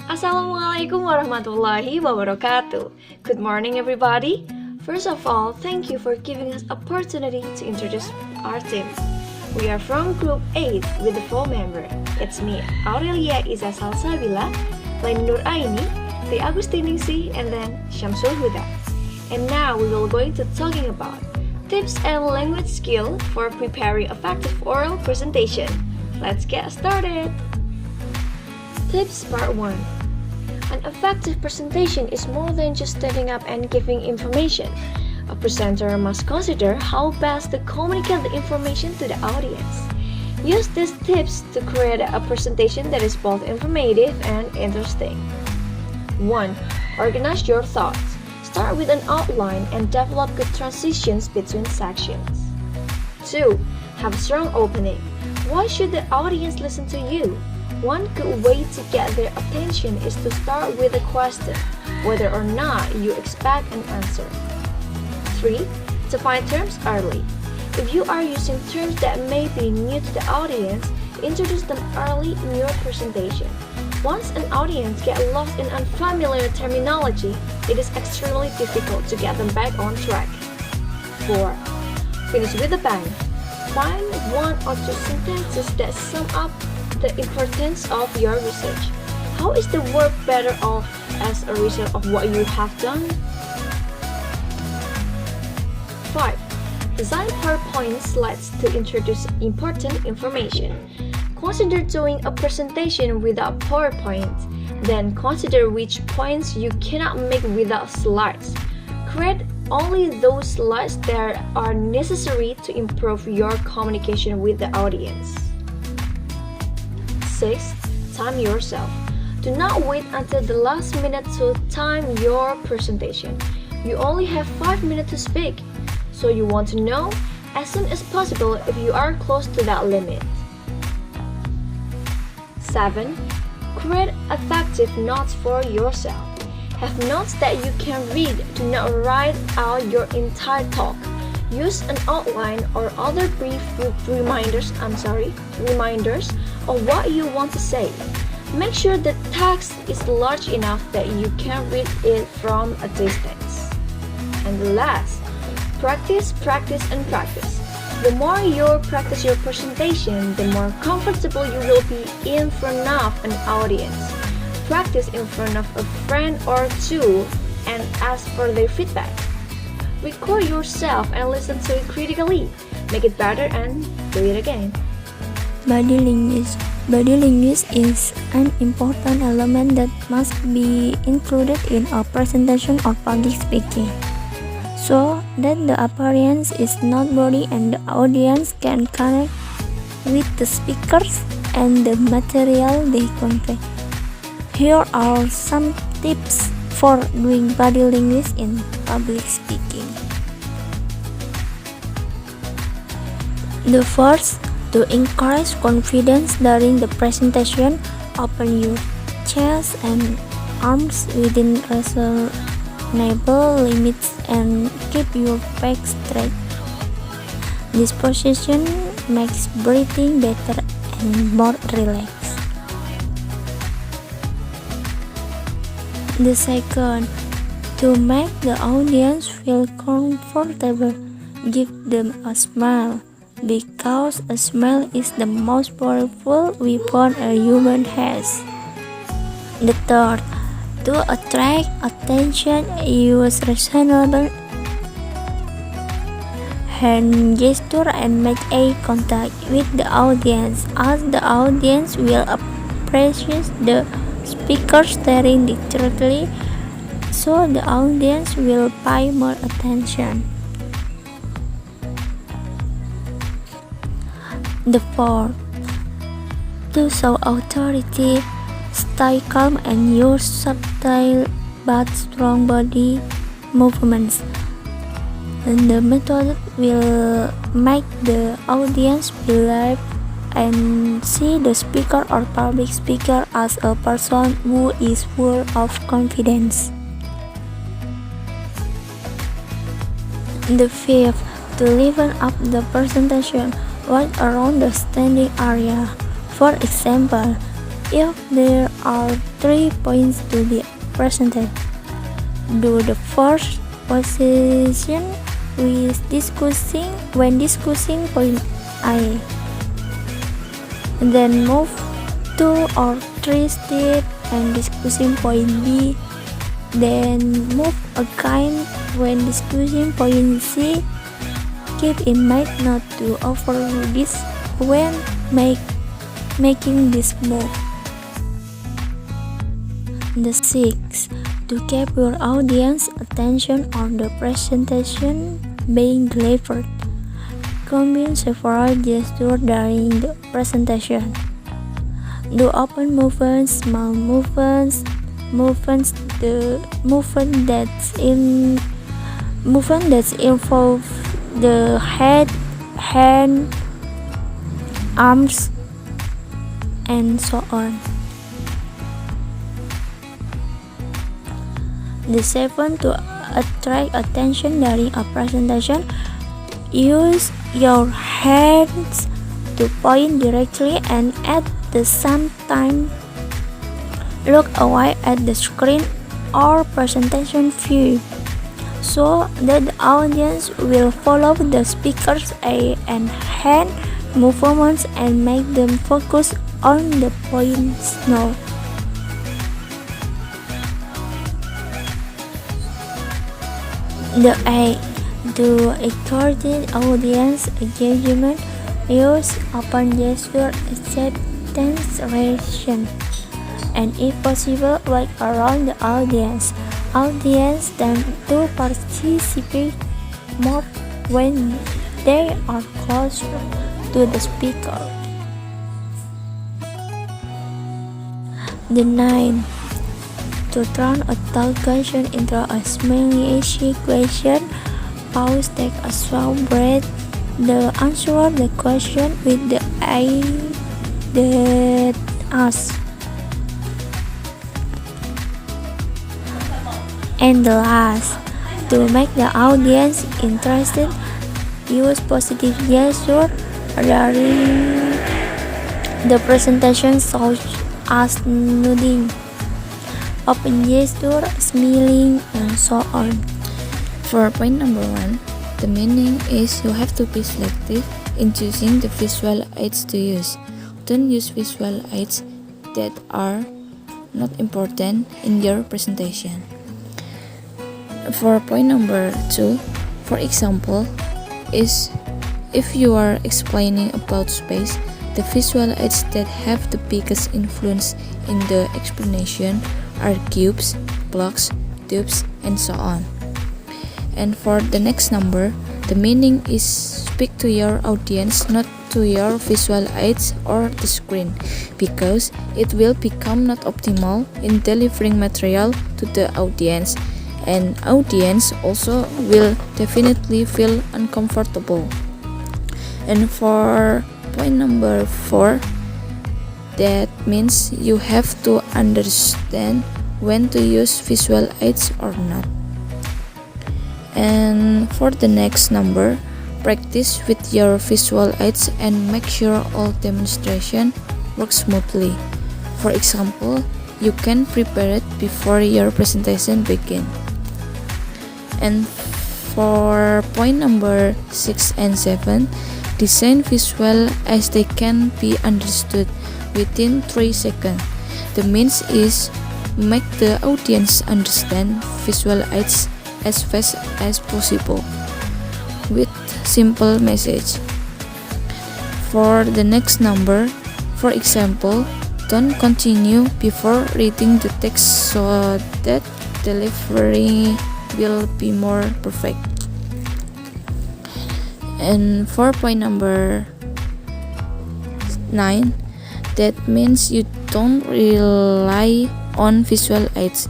Assalamualaikum warahmatullahi wabarakatuh. Good morning, everybody. First of all, thank you for giving us opportunity to introduce our team. We are from Group 8 with the 4 members. It's me, Aurelia, Izaz, Salsabila, Leni Nur Aini, the Agustiningsih, and then Syamsul Huda. And now we will going to talking about tips and language skill for preparing effective oral presentation. Let's get started. Tips Part 1. An effective presentation is more than just standing up and giving information. A presenter must consider how best to communicate the information to the audience. Use these tips to create a presentation that is both informative and interesting. 1. Organize your thoughts. Start with an outline and develop good transitions between sections. 2. Have a strong opening. Why should the audience listen to you? One good way to get their attention is to start with a question, whether or not you expect an answer. 3. Define terms early. If you are using terms that may be new to the audience, introduce them early in your presentation. Once an audience gets lost in unfamiliar terminology, it is extremely difficult to get them back on track. 4. Finish with a bang. Find 1 or 2 sentences that sum up the importance of your research. How is the work better off as a result of what you have done? 5. Design PowerPoint slides to introduce important information. Consider doing a presentation without PowerPoint. Then consider which points you cannot make without slides. Create only those slides that are necessary to improve your communication with the audience. 6. Time yourself. Do not wait until the last minute to time your presentation. You only have 5 minutes to speak, so you want to know as soon as possible if you are close to that limit. 7. Create effective notes for yourself. Have notes that you can read. Do not write out your entire talk. Use an outline or other brief reminders of what you want to say. Make sure the text is large enough that you can read it from a distance. And last, practice, practice, and practice. The more you practice your presentation, the more comfortable you will be in front of an audience. Practice in front of a friend or two and ask for their feedback. Record yourself and listen to it critically. Make it better and do it again. Body language is an important element that must be included in a presentation or public speaking, so that the appearance is not body and the audience can connect with the speakers and the material they convey. Here are some tips for doing body language in public speaking. The first, to encourage confidence during the presentation, open your chest and arms within reasonable limits and keep your back straight. This position makes breathing better and more relaxed. The second, to make the audience feel comfortable, give them a smile, because a smile is the most powerful weapon a human has. The third, to attract attention, use reasonable hand gesture and make eye contact with the audience, as the audience will appreciate the speaker staring directly, so the audience will pay more attention. The fourth, to show authority, stay calm and use subtle but strong body movements. And the method will make the audience believe and see the speaker or public speaker as a person who is full of confidence. The fifth, to liven up the presentation, walk around the standing area. For example, If there are 3 points to be presented, do the first position when discussing point A. Then move 2 or 3 steps and discussing point B. Then move again when discussing point C. Keep in mind not to overdo this when making this move. The 6. To keep your audience attention on the presentation being delivered. Combine several gestures during the presentation. Do open movements, small movements, movements that involve the head, hand, arms, and so on. The 7. To attract attention during a presentation, use your hands to point directly and at the same time look away at the screen or presentation view so that the audience will follow the speaker's eye and hand movements and make them focus on the points noted. The 8. To encourage audience engagement, use open gesture, acceptance reaction, and if possible, walk around the audience. Audience tend to participate more when they are closer to the speaker. The 9. To turn a tough question into a smiling easy question, pause, take a slow breath, answer the question with the eye that asks. And the last, to make the audience interested, use positive gesture during the presentation such as nodding, open gesture, smiling, and so on. For point number 1, the meaning is you have to be selective in choosing the visual aids to use. Don't use visual aids that are not important in your presentation. For point number 2, for example, is if you are explaining about space, the visual aids that have the biggest influence in the explanation are cubes, blocks, tubes, and so on. And for the next number, the meaning is speak to your audience, not to your visual aids or the screen, because it will become not optimal in delivering material to the audience, and audience also will definitely feel uncomfortable. And for point number 4, that means you have to understand when to use visual aids or not. And for the next number, practice with your visual aids and make sure all demonstration works smoothly. For example, you can prepare it before your presentation begins. And for point number 6 and 7, design visual as they can be understood within 3 seconds. The means is make the audience understand visual aids as fast as possible with simple message. For the next number, for example, don't continue before reading the text so that delivery will be more perfect. And for point number 9, that means you don't rely on visual aids,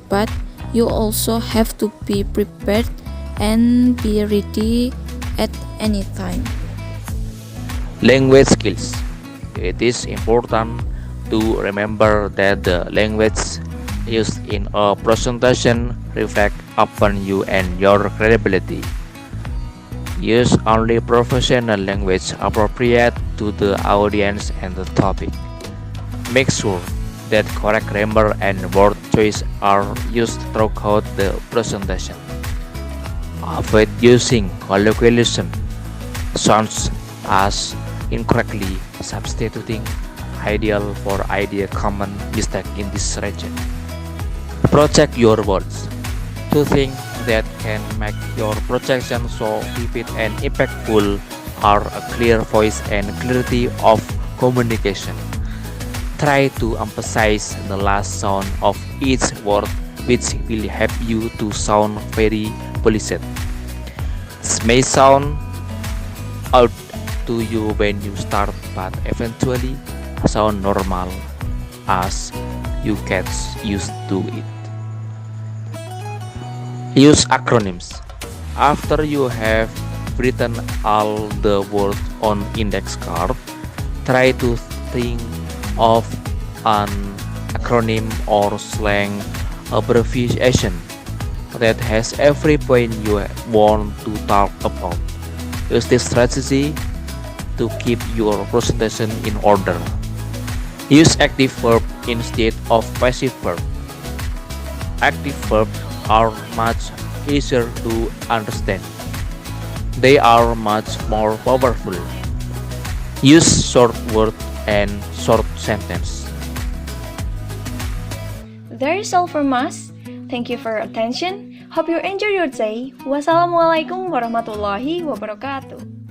but you also have to be prepared and be ready at any time. Language skills. It is important to remember that the language used in a presentation reflects upon you and your credibility. Use only professional language appropriate to the audience and the topic. Make sure that correct grammar and word choice are used throughout the presentation. Avoid using colloquialism, sounds as incorrectly substituting ideal for idea, common mistake in this region. Project your words. Two things that can make your projection so vivid and impactful are a clear voice and clarity of communication. Try to emphasize the last sound of each word, which will help you to sound very polished. This may sound odd to you when you start, but eventually sound normal as you get used to it. Use acronyms. After you have written all the words on index card, try to think of an acronym or slang abbreviation that has every point you want to talk about. Use this strategy to keep your presentation in order. Use active verb instead of passive verb. Active verbs are much easier to understand. They are much more powerful. Use short words and short sentence. That is all from us. Thank you for your attention. Hope you enjoy your day. Wassalamualaikum warahmatullahi wabarakatuh.